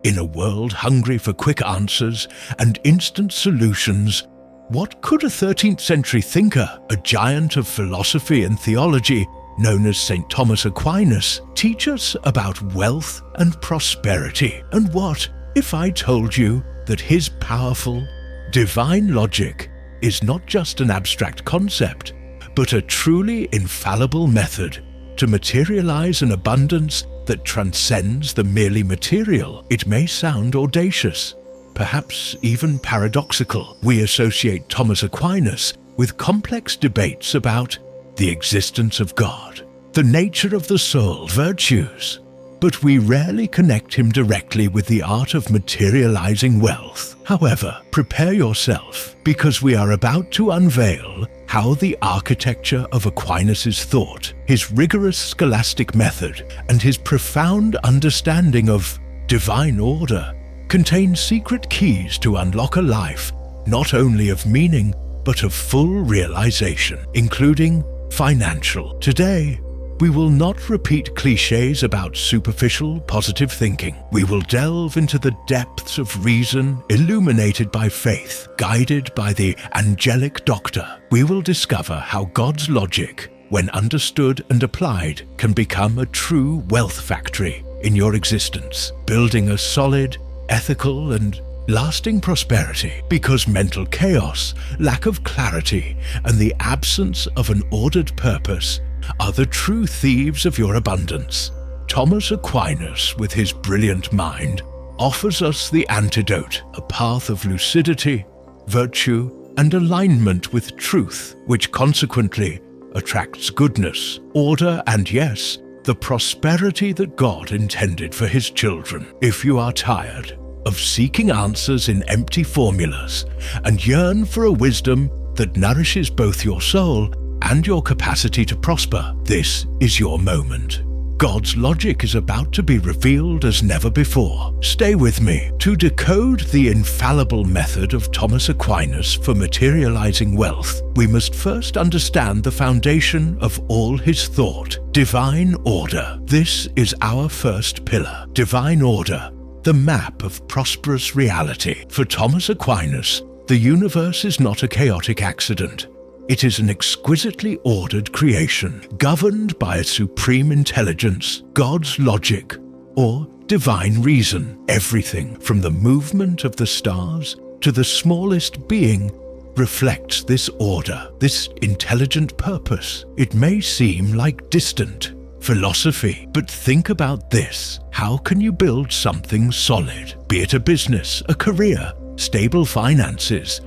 In a world hungry for quick answers and instant solutions, what could a 13th century thinker, a giant of philosophy and theology, known as Saint Thomas Aquinas, teach us about wealth and prosperity? And what if I told you that his powerful, divine logic is not just an abstract concept, but a truly infallible method to materialize an abundance that transcends the merely material? It may sound audacious, perhaps even paradoxical. We associate Thomas Aquinas with complex debates about the existence of God, the nature of the soul, virtues, but we rarely connect him directly with the art of materializing wealth. However, prepare yourself, because we are about to unveil how the architecture of Aquinas' thought, his rigorous scholastic method, and his profound understanding of divine order contain secret keys to unlock a life not only of meaning but of full realization, including financial. Today, we will not repeat cliches about superficial positive thinking. We will delve into the depths of reason, illuminated by faith, guided by the angelic doctor. We will discover how God's logic, when understood and applied, can become a true wealth factory in your existence, building a solid, ethical and lasting prosperity, because mental chaos, lack of clarity, and the absence of an ordered purpose are the true thieves of your abundance. Thomas Aquinas, with his brilliant mind, offers us the antidote, a path of lucidity, virtue, and alignment with truth, which consequently attracts goodness, order, and yes, the prosperity that God intended for his children. If you are tired of seeking answers in empty formulas and yearn for a wisdom that nourishes both your soul and your capacity to prosper, this is your moment. God's logic is about to be revealed as never before. Stay with me. To decode the infallible method of Thomas Aquinas for materializing wealth, we must first understand the foundation of all his thought, divine order. This is our first pillar, divine order, the map of prosperous reality. For Thomas Aquinas, the universe is not a chaotic accident. It is an exquisitely ordered creation, governed by a supreme intelligence, God's logic, or divine reason. Everything from the movement of the stars to the smallest being reflects this order, this intelligent purpose. It may seem like distant philosophy, but think about this. How can you build something solid, be it a business, a career, stable finances,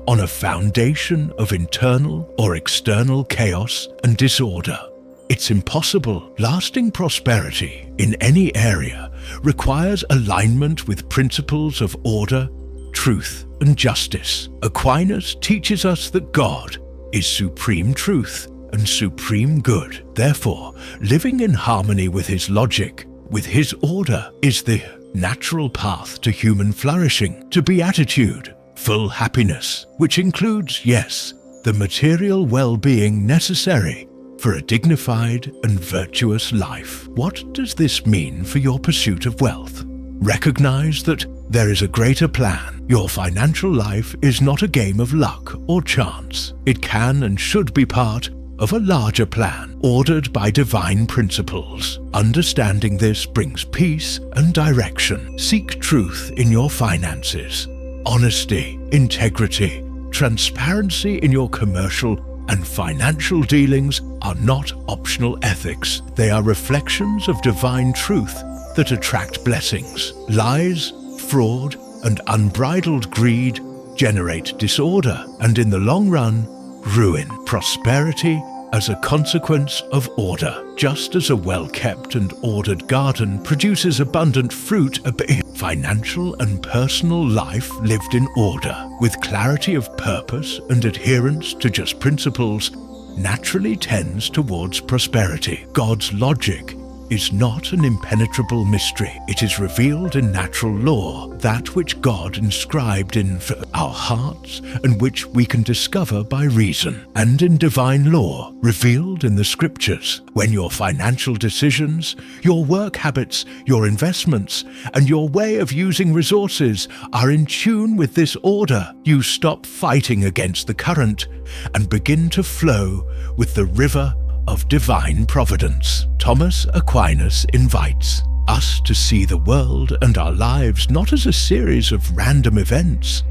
on a foundation of internal or external chaos and disorder? It's impossible. Lasting prosperity in any area requires alignment with principles of order, truth, and justice. Aquinas teaches us that God is supreme truth and supreme good. Therefore, living in harmony with his logic, with his order, is the natural path to human flourishing, to beatitude, full happiness, which includes, yes, the material well-being necessary for a dignified and virtuous life. What does this mean for your pursuit of wealth? Recognize that there is a greater plan. Your financial life is not a game of luck or chance. It can and should be part of a larger plan, ordered by divine principles. Understanding this brings peace and direction. Seek truth in your finances, honesty, integrity, transparency in your commercial and financial dealings are not optional ethics. They are reflections of divine truth that attract blessings. Lies, fraud, and unbridled greed generate disorder and, in the long run, ruin. Prosperity as a consequence of order. Just as a well-kept and ordered garden produces abundant fruit, a financial and personal life lived in order, with clarity of purpose and adherence to just principles, naturally tends towards prosperity. God's logic is not an impenetrable mystery. It is revealed in natural law, that which God inscribed in our hearts and which we can discover by reason, and in divine law, revealed in the scriptures. When your financial decisions, your work habits, your investments, and your way of using resources are in tune with this order, you stop fighting against the current and begin to flow with the river of divine providence. Thomas Aquinas invites us to see the world and our lives not as a series of random events,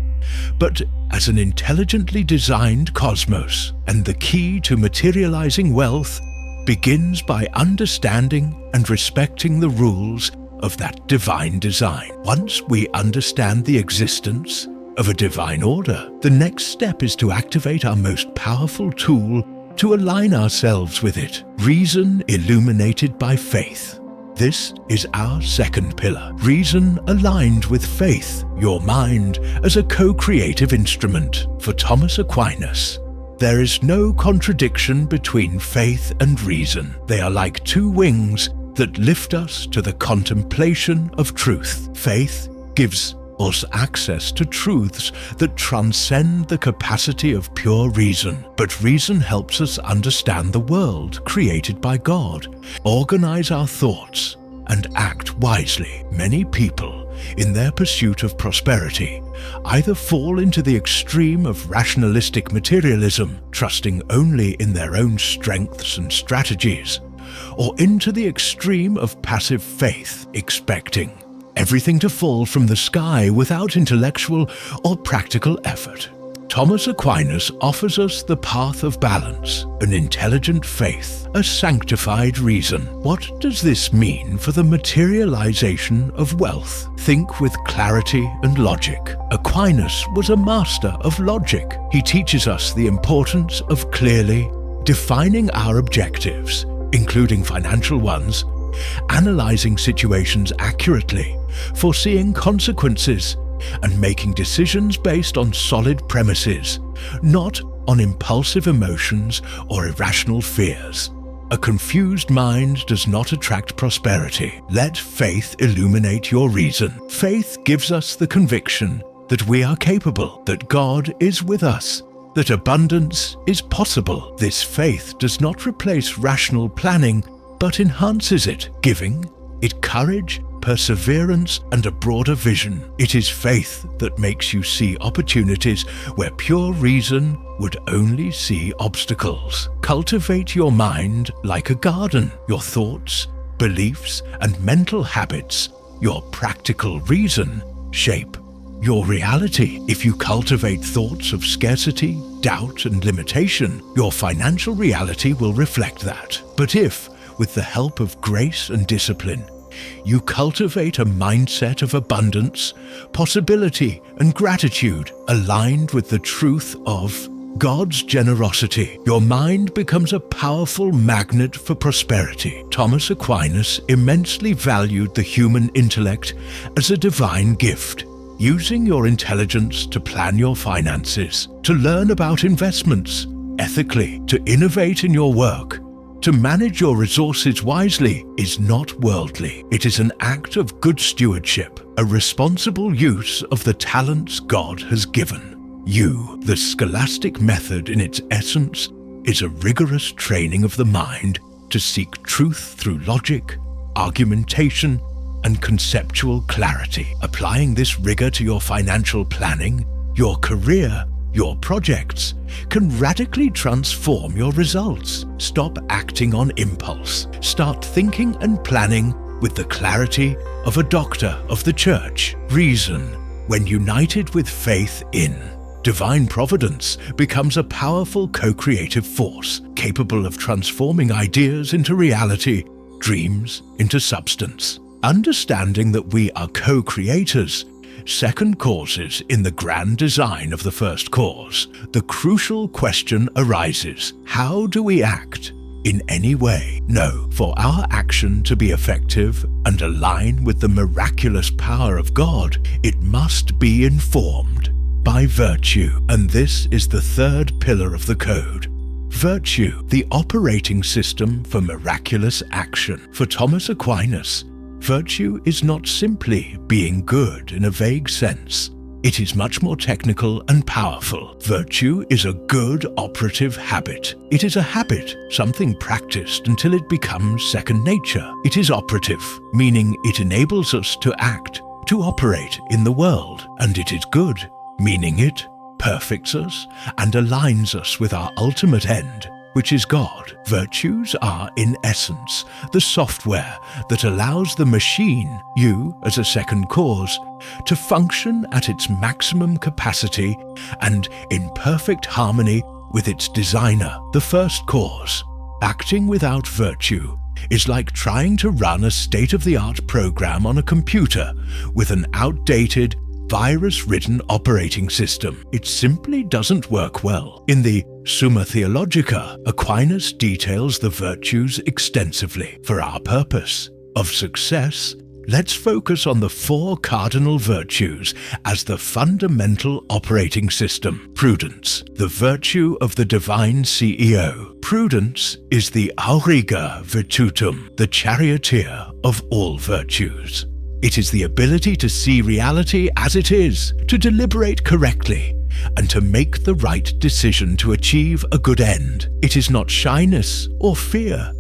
but as an intelligently designed cosmos. And the key to materializing wealth begins by understanding and respecting the rules of that divine design. Once we understand the existence of a divine order, the next step is to activate our most powerful tool to align ourselves with it, reason illuminated by faith. This is our second pillar, reason aligned with faith, your mind as a co-creative instrument. For Thomas Aquinas, there is no contradiction between faith and reason. They are like two wings that lift us to the contemplation of truth. Faith gives us access to truths that transcend the capacity of pure reason. But reason helps us understand the world created by God, organize our thoughts, and act wisely. Many people, in their pursuit of prosperity, either fall into the extreme of rationalistic materialism, trusting only in their own strengths and strategies, or into the extreme of passive faith, expecting everything to fall from the sky without intellectual or practical effort. Thomas Aquinas offers us the path of balance, an intelligent faith, a sanctified reason. What does this mean for the materialization of wealth? Think with clarity and logic. Aquinas was a master of logic. He teaches us the importance of clearly defining our objectives, including financial ones, analyzing situations accurately, foreseeing consequences, and making decisions based on solid premises, not on impulsive emotions or irrational fears. A confused mind does not attract prosperity. Let faith illuminate your reason. Faith gives us the conviction that we are capable, that God is with us, that abundance is possible. This faith does not replace rational planning, but enhances it, giving it courage, perseverance, and a broader vision. It is faith that makes you see opportunities where pure reason would only see obstacles. Cultivate your mind like a garden. Your thoughts, beliefs, and mental habits, your practical reason, shape your reality. If you cultivate thoughts of scarcity, doubt, and limitation, your financial reality will reflect that. But if, with the help of grace and discipline, you cultivate a mindset of abundance, possibility, and gratitude aligned with the truth of God's generosity, your mind becomes a powerful magnet for prosperity. Thomas Aquinas immensely valued the human intellect as a divine gift. Using your intelligence to plan your finances, to learn about investments ethically, to innovate in your work, to manage your resources wisely is not worldly. It is an act of good stewardship, a responsible use of the talents God has given you. The scholastic method in its essence is a rigorous training of the mind to seek truth through logic, argumentation, and conceptual clarity. Applying this rigor to your financial planning, your career, your projects can radically transform your results. Stop acting on impulse. Start thinking and planning with the clarity of a doctor of the church. Reason, when united with faith in divine providence, becomes a powerful co-creative force, capable of transforming ideas into reality, dreams into substance. Understanding that we are co-creators, second causes in the grand design of the first cause, the crucial question arises: how do we act in any way? No, for our action to be effective and align with the miraculous power of God, it must be informed by virtue. And this is the third pillar of the code, Virtue, the operating system for miraculous action. For Thomas Aquinas, virtue is not simply being good in a vague sense. It is much more technical and powerful. Virtue is a good operative habit. It is a habit, something practiced until it becomes second nature. It is operative, meaning it enables us to act, to operate in the world. And it is good, meaning it perfects us and aligns us with our ultimate end, which is God. Virtues are, in essence, the software that allows the machine, you as a second cause, to function at its maximum capacity and in perfect harmony with its designer, the first cause. Acting without virtue is like trying to run a state-of-the-art program on a computer with an outdated, virus-ridden operating system. It simply doesn't work well. In the Summa Theologica, Aquinas details the virtues extensively. For our purpose of success, let's focus on the 4 cardinal virtues as the fundamental operating system. Prudence, the virtue of the divine CEO. Prudence is the auriga virtutum, the charioteer of all virtues. It is the ability to see reality as it is, to deliberate correctly, and to make the right decision to achieve a good end. It is not shyness or fear.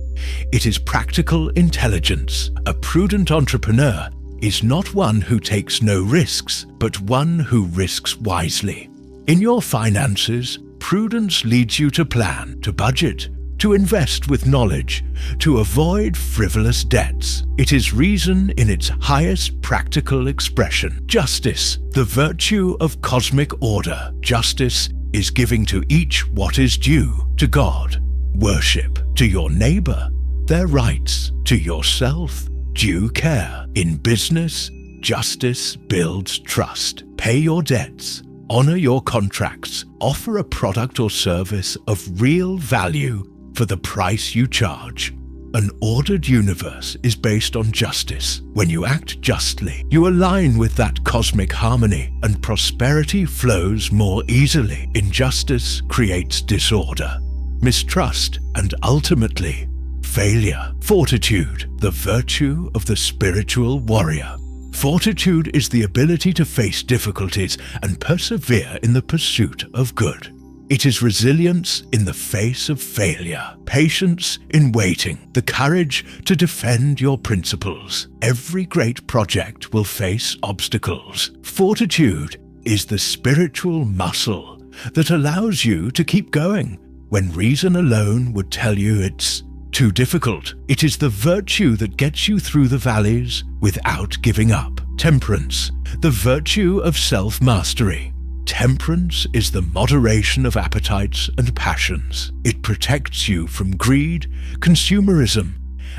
It is practical intelligence. A prudent entrepreneur is not one who takes no risks, but one who risks wisely. In your finances, prudence leads you to plan, to budget, to invest with knowledge, to avoid frivolous debts. It is reason in its highest practical expression. Justice, the virtue of cosmic order. Justice is giving to each what is due, to God. Worship, to your neighbor. Their rights, to yourself. Due care. In business, justice builds trust. Pay your debts. Honor your contracts. Offer a product or service of real value for the price you charge. An ordered universe is based on justice. When you act justly, you align with that cosmic harmony, and prosperity flows more easily. Injustice creates disorder, mistrust, and ultimately, failure. Fortitude, the virtue of the spiritual warrior. Fortitude is the ability to face difficulties and persevere in the pursuit of good. It is resilience in the face of failure, patience in waiting, the courage to defend your principles. Every great project will face obstacles. Fortitude is the spiritual muscle that allows you to keep going when reason alone would tell you it's too difficult. It is the virtue that gets you through the valleys without giving up. Temperance, the virtue of self-mastery. Temperance is the moderation of appetites and passions. It protects you from greed, consumerism,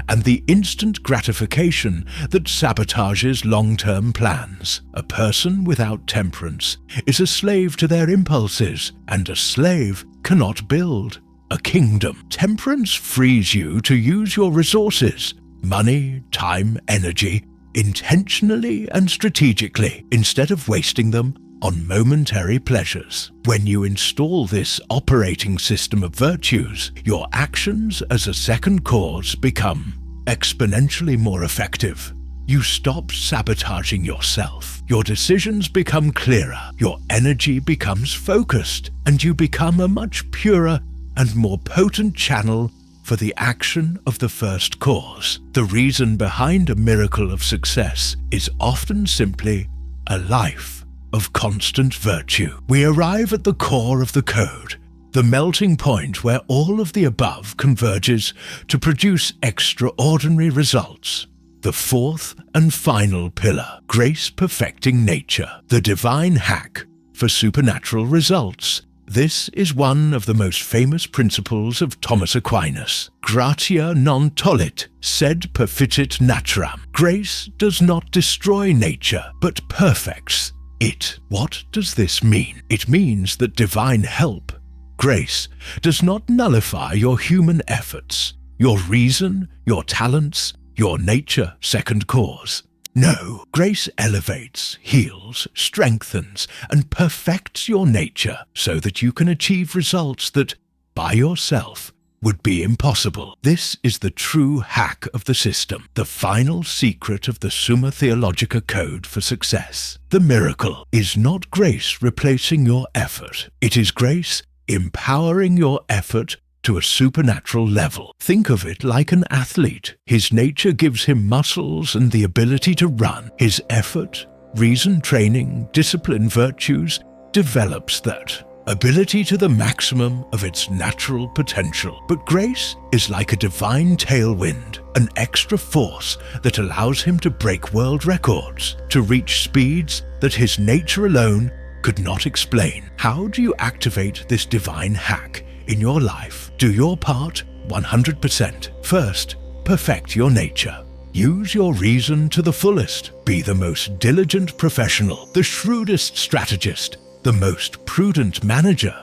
and the instant gratification that sabotages long-term plans. A person without temperance is a slave to their impulses, and a slave cannot build a kingdom. Temperance frees you to use your resources, money, time, energy, intentionally and strategically, instead of wasting them on momentary pleasures. When you install this operating system of virtues, your actions as a second cause become exponentially more effective. You stop sabotaging yourself. Your decisions become clearer, your energy becomes focused, and you become a much purer and more potent channel for the action of the first cause. The reason behind a miracle of success is often simply a life of constant virtue. We arrive at the core of the code, the melting point where all of the above converges to produce extraordinary results. The fourth and final pillar, grace perfecting nature, the divine hack for supernatural results. This is one of the most famous principles of Thomas Aquinas. Gratia non tollit, sed perficit naturam. Grace does not destroy nature, but perfects it. What does this mean? It means that divine help, grace, does not nullify your human efforts, your reason, your talents, your nature, second cause. No, grace elevates, heals, strengthens, and perfects your nature so that you can achieve results that by yourself would be impossible. This is the true hack of the system, the final secret of the Summa Theologica code for success. The miracle is not grace replacing your effort. It is grace empowering your effort to a supernatural level. Think of it like an athlete. His nature gives him muscles and the ability to run. His effort, reason, training, discipline, virtues develops that ability to the maximum of its natural potential. But grace is like a divine tailwind, an extra force that allows him to break world records, to reach speeds that his nature alone could not explain. How do you activate this divine hack in your life? Do your part 100%. First, perfect your nature. Use your reason to the fullest. Be the most diligent professional, the shrewdest strategist, the most prudent manager.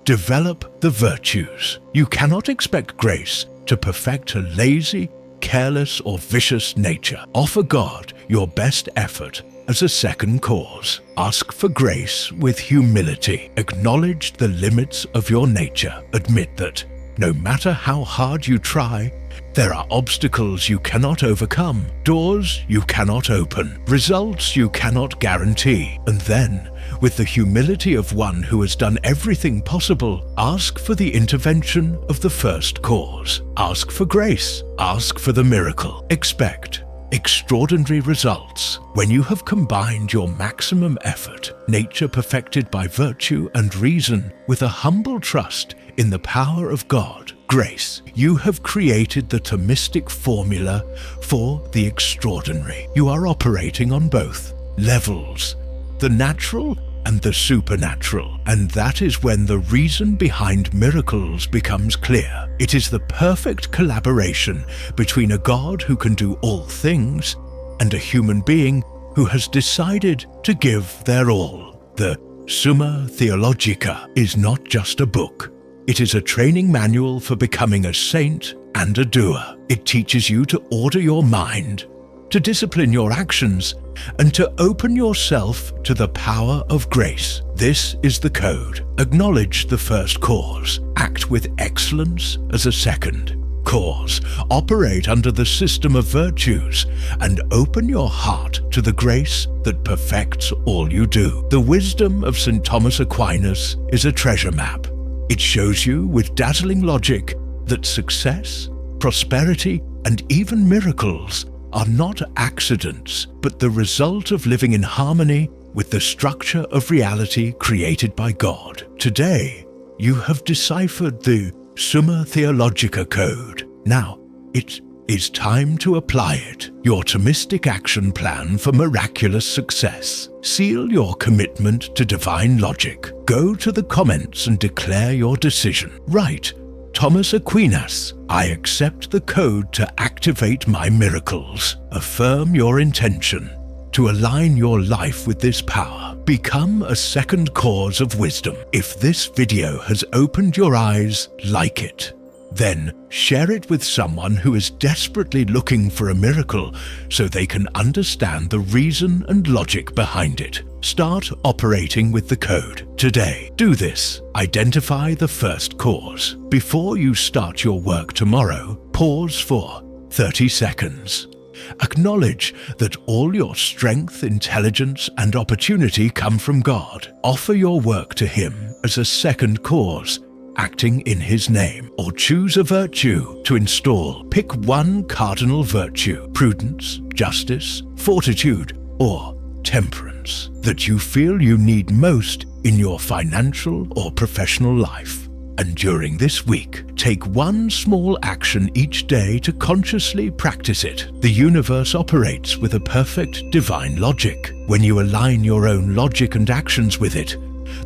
Develop the virtues. You cannot expect grace to perfect a lazy, careless, or vicious nature. Offer God your best effort as a second cause. Ask for grace with humility. Acknowledge the limits of your nature. Admit that, no matter how hard you try, there are obstacles you cannot overcome, doors you cannot open, results you cannot guarantee. And then, with the humility of one who has done everything possible, ask for the intervention of the first cause. Ask for grace. Ask for the miracle. Expect extraordinary results. When you have combined your maximum effort, nature perfected by virtue and reason, with a humble trust in the power of God, grace, you have created the Thomistic formula for the extraordinary. You are operating on both levels, the natural and the supernatural, and that is when the reason behind miracles becomes clear. It is the perfect collaboration between a God who can do all things and a human being who has decided to give their all. The Summa Theologica is not just a book. It is a training manual for becoming a saint and a doer. It teaches you to order your mind, to discipline your actions, and to open yourself to the power of grace. This is the code. Acknowledge the first cause. Act with excellence as a second cause. Operate under the system of virtues and open your heart to the grace that perfects all you do. The wisdom of Saint Thomas Aquinas is a treasure map. It shows you with dazzling logic that success, prosperity, and even miracles are not accidents, but the result of living in harmony with the structure of reality created by God. Today, you have deciphered the Summa Theologica code. Now, it is time to apply it, your Thomistic action plan for miraculous success. Seal your commitment to divine logic. Go to the comments and declare your decision. Write, Thomas Aquinas, I accept the code to activate my miracles. Affirm your intention to align your life with this power. Become a second cause of wisdom. If this video has opened your eyes, like it. Then share it with someone who is desperately looking for a miracle so they can understand the reason and logic behind it. Start operating with the code today. Do this. Identify the first cause. Before you start your work tomorrow, pause for 30 seconds. Acknowledge that all your strength, intelligence, and opportunity come from God. Offer your work to Him as a second cause, acting in His name, or choose a virtue to install. Pick one cardinal virtue, prudence, justice, fortitude, or temperance, that you feel you need most in your financial or professional life. And during this week, take one small action each day to consciously practice it. The universe operates with a perfect divine logic. When you align your own logic and actions with it,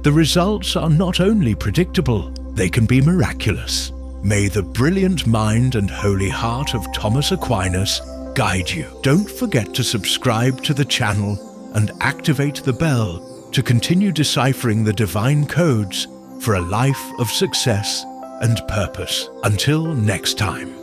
the results are not only predictable, they can be miraculous. May the brilliant mind and holy heart of Thomas Aquinas guide you. Don't forget to subscribe to the channel and activate the bell to continue deciphering the divine codes for a life of success and purpose. Until next time.